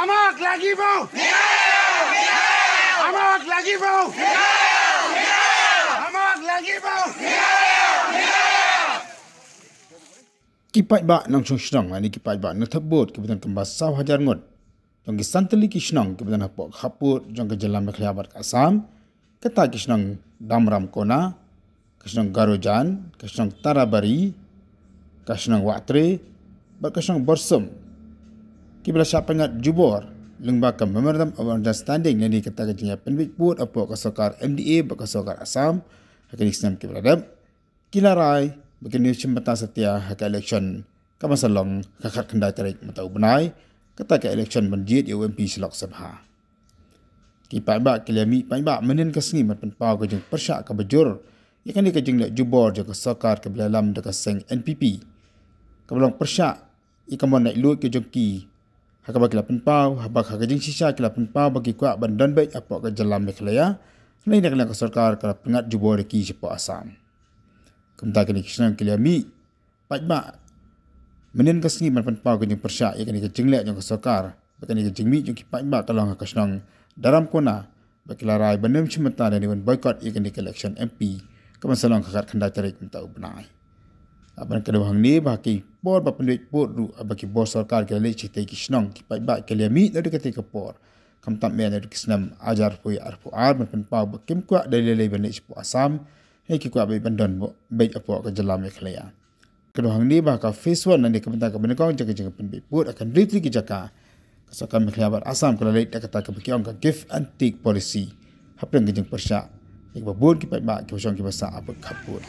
আমাক লাগিব kipai ba nang chung shnang ani kipai ba na thabot kibudan kamba 10,000 ngot jong ki santali ki shnang kibudan hapo khaput jong ke jalam mekhla bat asam kata ki shnang damram kona kishnang garojan kishnang tarabari kishnang watre ba kishnang borsum kibla sapangat jubor lengba ka memorandum of understanding nani kata ka jinya penbik put apo ka sokar MDA ba ka sokar asam hakini snam kibla dam kilarai begini cimbata setia hak election kamasalong kakhat kendai tarik matau benai kata ke election banjit UMP selok sabha ki paiba kilami paiba menen kasngi mat penpau ke jeng persyak ka bejur ikan ni ke jeng lek jubor je ke sokar ke belalam de ke seng NPP kabalong persyak ikamon naik lu ke jengki hak bagi la penpau habak hak jeng sisa ke la penpau bagi kuat bandan baik apa ke jalam meklaya lain nak ke sokar ke pengat jubor ki sepo asam kemta kini kisnang kilami paiba menen kasngi mat penpau ke jeng persyak ikan ni ke jeng lek jeng ke sokar bakan ni ke jeng mi jeng ki paiba kalong kasnang dalam kona bakilarai benem cimata dan dewan boycott ikan di election MP kemasalan kakak kendai tarik mentau benai. Aban kedua hang ni baki por bapenduit por ru baki bos sarkar ke lek citai kisnong kipai ba keliami dari ketika por kam tam men dari kisnam ajar pui arpu ar men pau bakim kwa dari lele benek sepu asam hei ki kwa bai bandon bai apo ke jelam ekhlaya. Kedua hang ni baka phase 1 nanti kementak kebenekong jaga penduit por akan ritri ki jaka Kasakan Mekhlabar Asam kalau lain kata kebekian ke give and take policy hapeng kejeng persyak ik babun ki pai ba ki bosong ki basa apa kapur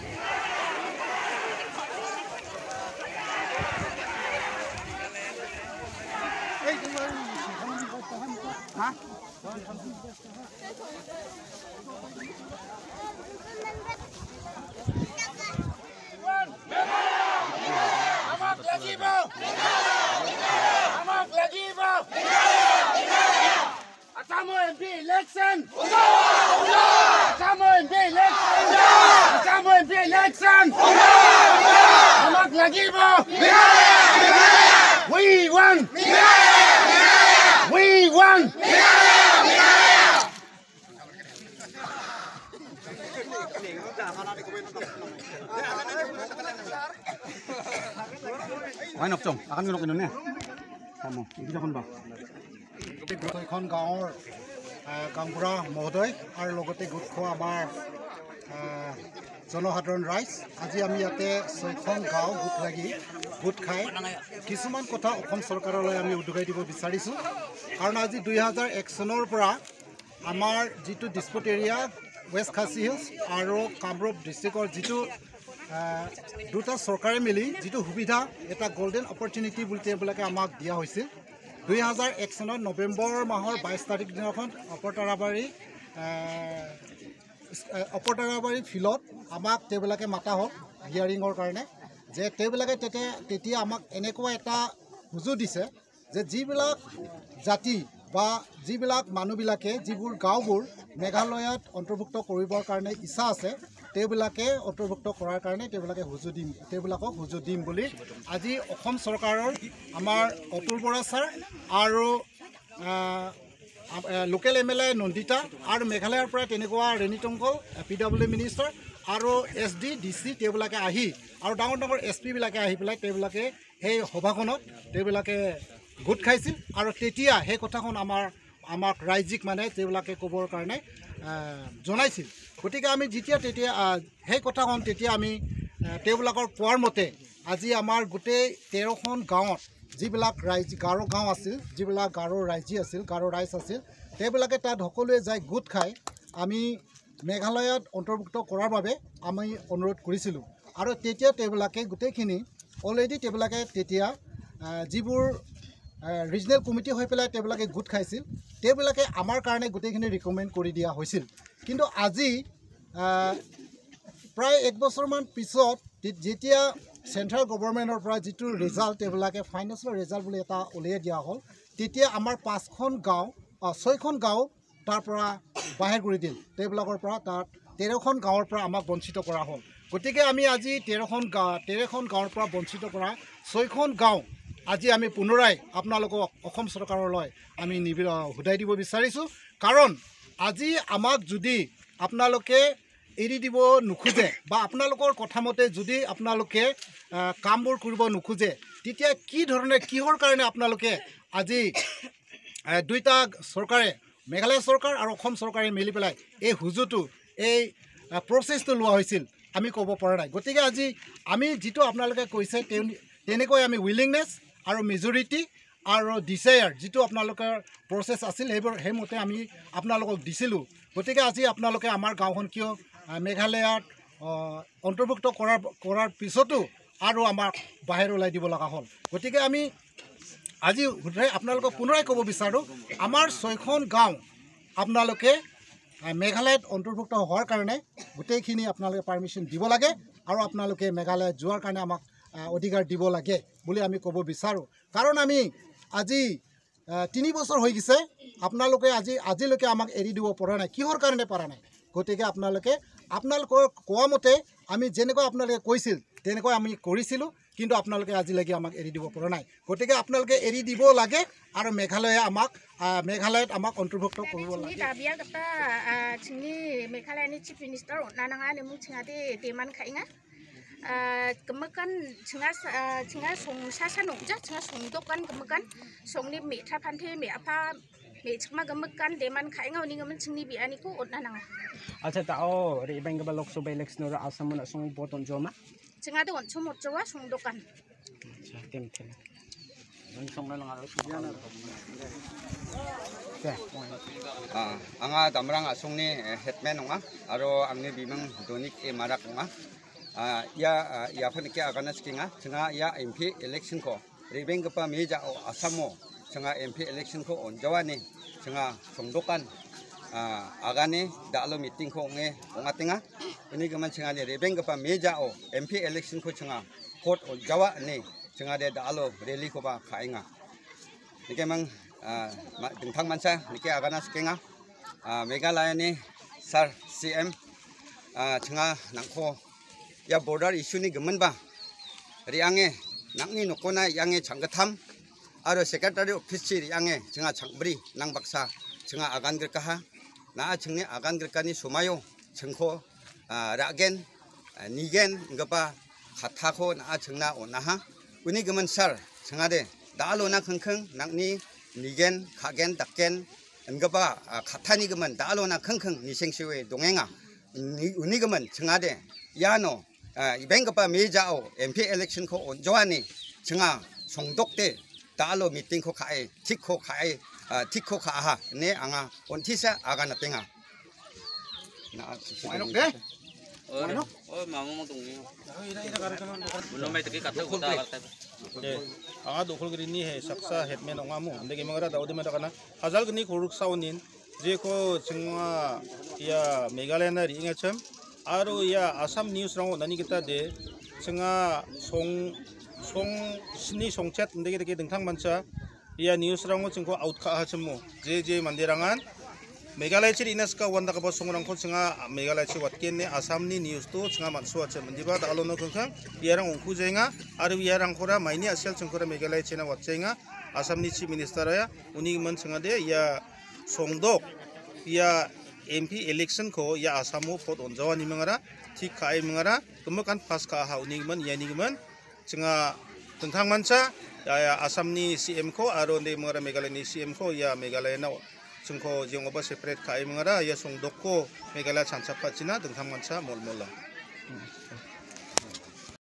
Atamo MP election! Atamo MP election! Atamo MP election! Amak lagi mo! We won! We won! Why not Chong? Akan ngelok Indonesia. Kamu, ini jangan bang. এখন গাঁৱৰ গাঁওবুঢ়া মহোদয় আৰু লগতে গোট খোৱা আমাৰ জনসাধাৰণ ৰাইজ আজি আমি ইয়াতে 6খন গাঁও গোট খাই কিছুমান কথা অসম চৰকাৰলৈ আমি উদুগাই দিব বিচাৰিছোঁ কাৰণ আজি 2001 চনৰ পৰা আমাৰ যিটো ডিস্পুট এৰিয়া ৱেষ্ট খাচী হিলছ আৰু কামৰূপ ডিষ্ট্ৰিক্টৰ যিটো দুটা চৰকাৰে মিলি যিটো সুবিধা এটা গোল্ডেন অপৰচুনিটি বুলি তেওঁলোকে আমাক দিয়া হৈছিল 2001 চনৰ নৱেম্বৰ মাহৰ 22 তাৰিখ দিনাখন অপৰতাৰাবাৰী ফিল্ডত আমাক তেওঁলোকে মাতা হ'ল হিয়াৰিঙৰ কাৰণে যে তেওঁলোকে তেতিয়া আমাক এনেকুৱা এটা সুযোগ দিছে যে যিবিলাক জাতি বা যিবিলাক মানুহবিলাকে যিবোৰ গাঁওবোৰ মেঘালয়ত অন্তৰ্ভুক্ত কৰিবৰ কাৰণে ইচ্ছা আছে তেওঁলোকে অন্তৰ্ভুক্ত কৰাৰ কাৰণে তেওঁলোকক সুযোগ দিম বুলি আজি অসম চৰকাৰৰ আমাৰ অতুল বৰা ছাৰ আৰু লোকেল MLA নন্দিতা আৰু মেঘালয়ৰ পৰা তেনেকুৱা ৰেণী টংকল PW মিনিষ্টাৰ আৰু SD DC তেওঁলোকে আহি আৰু ডাঙৰ SP বিলাকে আহি পেলাই তেওঁলোকে সেই সভাখনত তেওঁলোকে গোট খাইছিল আৰু তেতিয়া সেই কথাখন আমাক ৰাজ্যিক মানে তেওঁলোকে ক'বৰ কাৰণে জনাইছিল গতিকে আমি তেতিয়া সেই কথাখন তেতিয়া আমি তেওঁলোকৰ কোৱাৰ মতে আজি আমাৰ গোটেই 13খন গাঁৱত যিবিলাক গাৰো গাঁও আছিল যিবিলাক গাৰো ৰাইজ আছিল তেওঁলোকে তাত সকলোৱে যাই গোট খাই আমি মেঘালয়ত অন্তৰ্ভুক্ত কৰাৰ বাবে আমি অনুৰোধ কৰিছিলোঁ আৰু তেতিয়া তেওঁলোকে গোটেইখিনি অলৰেডি তেওঁলোকে তেতিয়া যিবোৰ ৰিজনেল কমিটি হৈ পেলাই তেওঁলোকে গোট খাইছিল তেওঁলোকে আমাৰ কাৰণে গোটেইখিনি ৰিকমেণ্ড কৰি দিয়া হৈছিল কিন্তু আজি প্ৰায় 1 বছৰমান পিছত যেতিয়া চেন্ট্ৰেল গভৰ্ণমেণ্টৰ পৰা যিটো ৰিজাল্ট তেওঁলোকে ফাইনেন্সিয়েল ৰিজাল্ট বুলি এটা উলিয়াই দিয়া হ'ল তেতিয়া আমাৰ 6খন গাঁও তাৰ পৰা বাহিৰ কৰি দিল তেওঁলোকৰ পৰা তাত 13খন গাঁৱৰ পৰা আমাক বঞ্চিত কৰা হ'ল গতিকে আমি আজি 13খন গাঁৱৰ পৰা বঞ্চিত কৰা 6খন গাঁও আজি আমি পুনৰাই আপোনালোকক অসম চৰকাৰলৈ আমি সোধাই দিব বিচাৰিছোঁ কাৰণ আজি আমাক যদি আপোনালোকে এৰি দিব নোখোজে বা আপোনালোকৰ কথামতে যদি আপোনালোকে কামবোৰ কৰিব নোখোজে তেতিয়া কি ধৰণে কিহৰ কাৰণে আপোনালোকে আজি দুইটা চৰকাৰে মেঘালয় চৰকাৰ আৰু অসম চৰকাৰে মিলি পেলাই এই হুজুটো এই প্ৰচেছটো লোৱা হৈছিল আমি ক'ব পৰা নাই গতিকে আজি আমি যিটো আপোনালোকে কৈছে তেনেকৈ আমি উইলিংনেছ আৰু মেজৰিটি আৰু ডিচায়াৰ যিটো আপোনালোকৰ প্ৰচেছ আছিল সেইমতে আমি আপোনালোকক দিছিলোঁ গতিকে আজি আপোনালোকে আমাৰ গাঁওখন কিয় মেঘালয়ত অন্তৰ্ভুক্ত কৰাৰ পিছতো আৰু আমাক বাহিৰ ওলাই দিব লগা হ'ল গতিকে আমি আজি আপোনালোকক পুনৰাই ক'ব বিচাৰোঁ আমাৰ 6খন গাঁও আপোনালোকে মেঘালয়ত অন্তৰ্ভুক্ত হোৱাৰ কাৰণে গোটেইখিনি আপোনালোকে পাৰ্মিশ্যন দিব লাগে আৰু আপোনালোকে মেঘালয়ত যোৱাৰ কাৰণে আমাক অধিকাৰ দিব লাগে বুলি আমি ক'ব বিচাৰোঁ কাৰণ আমি আজি 3 বছৰ হৈ গৈছে আপোনালোকে আজিলৈকে আমাক এৰি দিব পৰা নাই কিহৰ কাৰণে পৰা নাই গতিকে আপোনালোকৰ কোৱা মতে আমি যেনেকৈ আপোনালোকে কৈছিল তেনেকৈ আমি কৰিছিলোঁ কিন্তু আপোনালোকে আজিলৈকে আমাক এৰি দিব পৰা নাই গতিকে আপোনালোকে এৰি দিব লাগে আৰু মেঘালয়ত আমাক অন্তৰ্ভুক্ত কৰিব লাগে মেঘালয়नि চিফ মিনিষ্টাৰ অনানাঙা নেমু চিঙাতে দেমান খাইঙা kemekan cenga songsa sanokja cenga songdokan kemekan songni metra pante me apa me cema kemekan deman khainga uni kemen cengni biani ko odnanang acha tao rebeng ke balok sobe election ora asam na song boton joma cenga de oncho mojowa songdokan tem song na ngaro anga damrang asongni hetman nonga aro angni bimang donik e marak nonga ya phane ke agana skinga chenga ya MP election ko rebeng pa meja o asamo chenga MP election ko onjawani chenga songdokan agane dalo meeting ko nge ongatenga ini gaman chenga le rebeng pa meja o MP election ko chenga court onjawa ne chenga de dalo rally ko ba khainga nike mang dingthang mansa nike agana skinga Meghalaya ni sir CM chenga nangko ya border issue ni gemen ba riange nangni nokona yange changgatham aro secretary office chi riange chenga changbri nang baksa chenga agan gerkaha na chengni agan gerkani somayo chengko ragen nigen ngapa khathako na chengna onaha uni gemen sar chenga de dalo na khengkheng nangni nigen khagen dakken ngapa khathani gemen dalo na khengkheng nisengsiwe dongenga uni gemen chenga de yano 이벤가파 메자오 MP election 코 온조하니 정아 송독대 달로 미팅 코 카에 티코 카에 티코 카하 네 앙아 온티사 아가나 땡아 나 와이노 네 와이노 마모모 동네 belum mai teki kata kota anga dokol grini he saksa hetmen ongamu ndege mangara daudi mata kana hazal gni khuruk saunin je ko chingwa ya Meghalaya na ringa cham aro ya Assam news rango nani kita de chenga song sini songchat ndege de dengthang mancha ya news rango chengko out kha ha chemo je mandirangan Meghalaya chi inas ka wanda ka ba songrang ko chenga Meghalaya chi watken ne Assam ni news to chenga mansu ache mandiba da alono khang yarang ongku jenga aro yarang khora maini asial chengkora Meghalaya chena watchenga Assam ni chief minister ya uni man chenga de ya songdok ya MP election ko ya Assamo pot onjawa ni mangara thik khai mangara kemekan pas ka ha uni man yani man chenga tengthang mancha ya Assam ni CM ko aro ne mangara Meghalaya ni CM ko ya Meghalaya na chengko jengoba separate khai mangara ya songdok ko Meghalaya chanchap pachina tengthang mancha molmola